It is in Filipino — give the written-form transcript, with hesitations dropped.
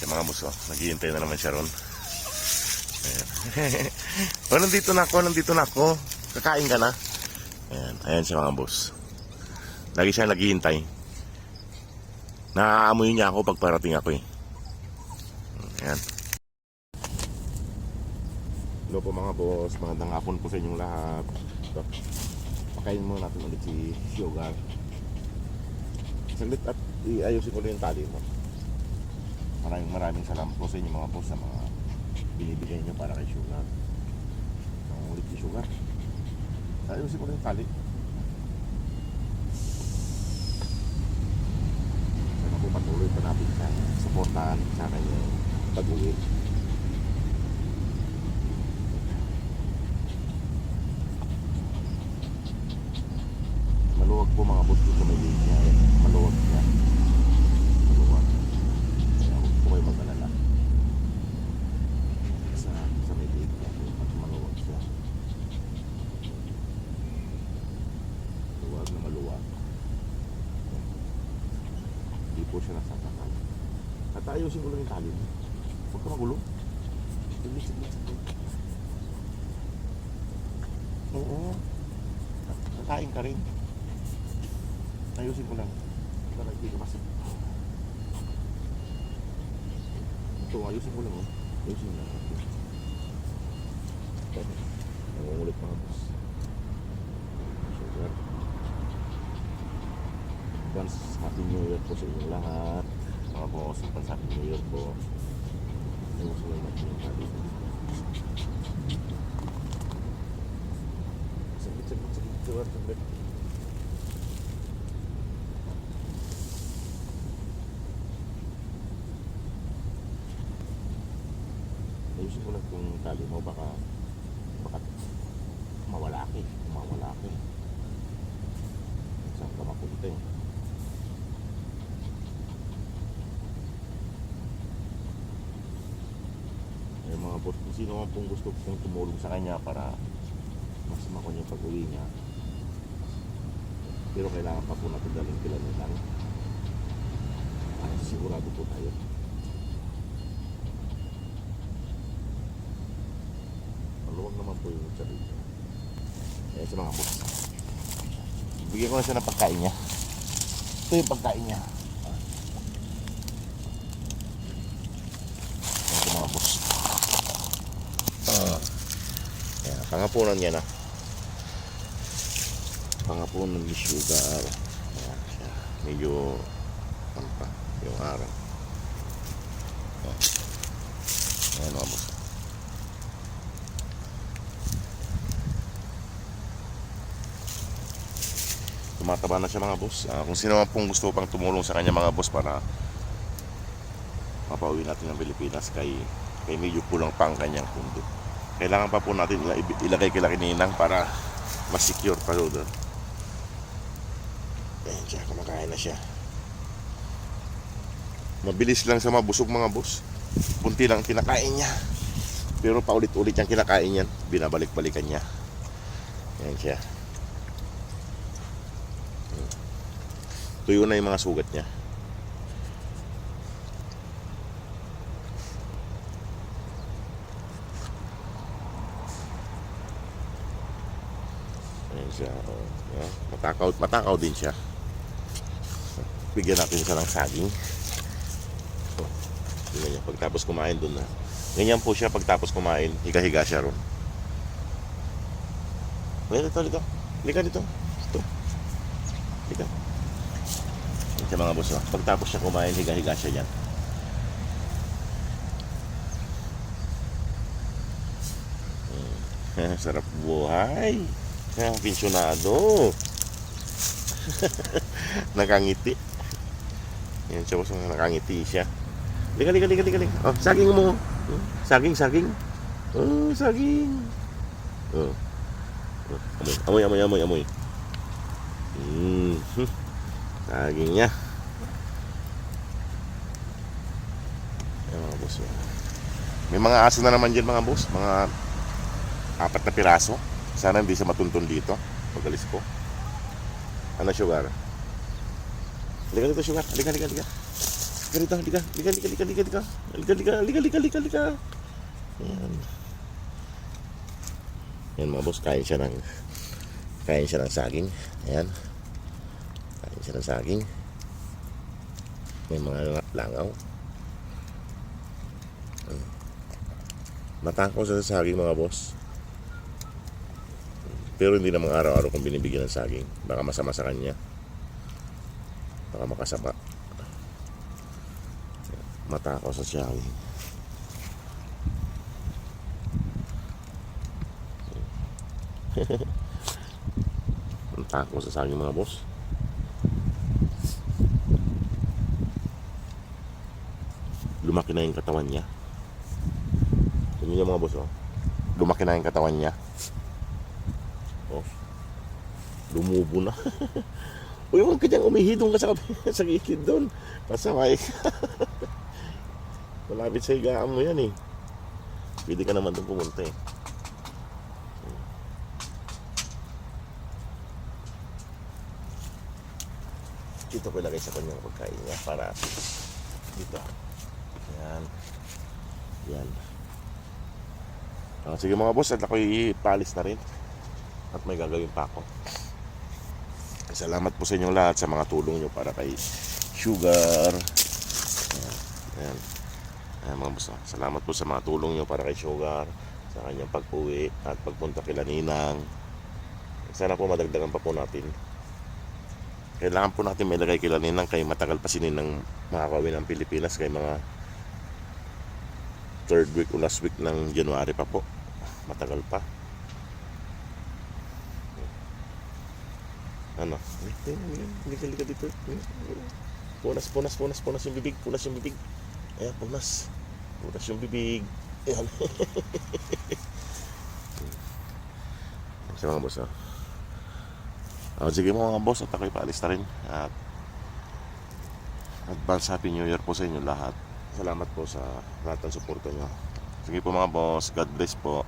Yung mga boss, naghihintay na naman siya ron. Ayan. Oh, nandito na ako. Kakain ka na. Ayan siya mga boss. Lagi siya naghihintay. Naaamoy niya ako pag parating ako eh. Ayan. Hello po mga boss. Magandang hapon po sa inyong lahat. So, pakain muna natin ulit si Sugar. Saglit at iayusin ko rin yung tali mo. Maraming salamat po sa inyo mga boss sa mga binibigay nyo para kay Sugar. Ulit si Sugar. Ayusin ko rin yung tali. Sana po patuloy pa natin siya. Supportahan sa kanyang pag-uwi. Maluwag po mga boss dito may gate niya. Maluwag niya. Maluwag. Kaya huwag po kayo mag-alala. Sa may gate niya. Maluwag siya. Maluwag na maluwag. Hindi po siya nasasakal. At ayusin ko lang yung tali. Huwag ka magulo. Saglit. Oo. Kakain ka rin. Ayusin ko lang. Para hindi ka masip. Ito, ayusin ko lang. Ayusin lang. Nangungulit mga boss. Sugar. Advance Happy New Year po sa inyong lahat. Mga boss, advance Happy New Year po. Ayusin lang natin yung tali. Saglit. Ayusin ko lang kung tali mo baka mawala ka. Saan ka mapunta eh. Yung mga boss, kung sino man pong gusto kong tumulong sa kanya para masama ko niya yung pag-uwi niya, pero kailangan pa po natin daling kilala para sigurado po tayo. Maluwag naman po yung sabi niya. Kaya sa mga boss, bigyan ko na siya ng pagkain niya. Ito yung pagkain niya. Ito sa mga boss. Ayan, pangapunan niya na. Pangapunan ni Sugar. Ayan siya. Medyo pa yung araw. Ayan mga boss. Tumataba na siya mga boss. Kung sino man pong gusto pang tumulong sa kanya mga boss para mapauwi natin ng Pilipinas kay medyo kulang pa ang kanyang pundo. Kailangan pa po natin ilagay kila Ninang para mas secure pa doon. Ayan siya, kumakain na siya. Mabilis lang sa mabusog mga boss. Punti lang kinakain niya. Pero paulit-ulit yung kinakain yan. Binabalik-balikan niya. Ayan siya. Tuyo na yung mga sugat niya. Ayan siya. Matakaw din siya. Bigyan natin siya ng saging. Tingnan niya. Pagtapos kumain doon na. Ganyan po siya pagtapos kumain. Higa-higa siya ron. Lika dito. Ito. Lika. Sa mga boss, pagtapos siya kumain, higa-higa siya dyan. Sarap buhay. Pensyonado. Nakangiti. Yan siya boss, nakangiti siya. Lika. Oh, saging mo. Saging. Oh, saging. Oh. Amoy. Saging niya. Ayan mga boss. May mga aso na naman dyan mga boss. Mga 4 na piraso. Sana hindi siya matuntun dito. Pagalis ko. Ano Sugar? Halika dito Sugar. Halika. Lika dito, lika. Lika. Ayan. Yan mga boss, kain siya ng saging. Ayan. Kain siya ng saging. May mga langaw. Matakaw sa saging mga boss. Pero hindi namang araw-araw kung binibigyan ng saging. Baka masama sa kanya. Baka makasama. Matakaw sa saging. Matakaw sa saging mga boss. Lumaki na yung katawan niya. Tingnan niyo mga boss, oh. Lumaki na yung katawan niya. Oh. Lumubo na. Uy, huwag ka dyan, umihidong ka sa gilid doon. Pasaway ka. Malapit sa higaan mo yan eh. Pwede ka naman doon pumunta eh. Dito ko ilagay sa kanyang pagkain niya para dito. Yan. Yan. Sige mga boss, at ako'y ipalis na rin. At may gagawin pa ako. Salamat po sa inyong lahat sa mga tulong nyo para kay Sugar. Ayan. Ayan mga boss. Salamat po sa mga tulong nyo para kay Sugar, sa kanyang pag-uwi at pagpunta kila Ninang. Sana po madagdagan pa po natin. Kailangan po natin may lagay kila Ninang kay matagal pa si Ninang makakawin ng Pilipinas kay mga 3rd week o last week ng January pa po. Matagal pa. Ano? Liga dito. Punas yung bibig. Ayan, punas yung bibig. Ayan. Sa mga boss, oh. Sige mga boss, at ako'y paalis na rin. At advance Happy New Year po sa inyo lahat. Salamat po sa lahat ng suporta nyo. Sige po mga boss, God bless po.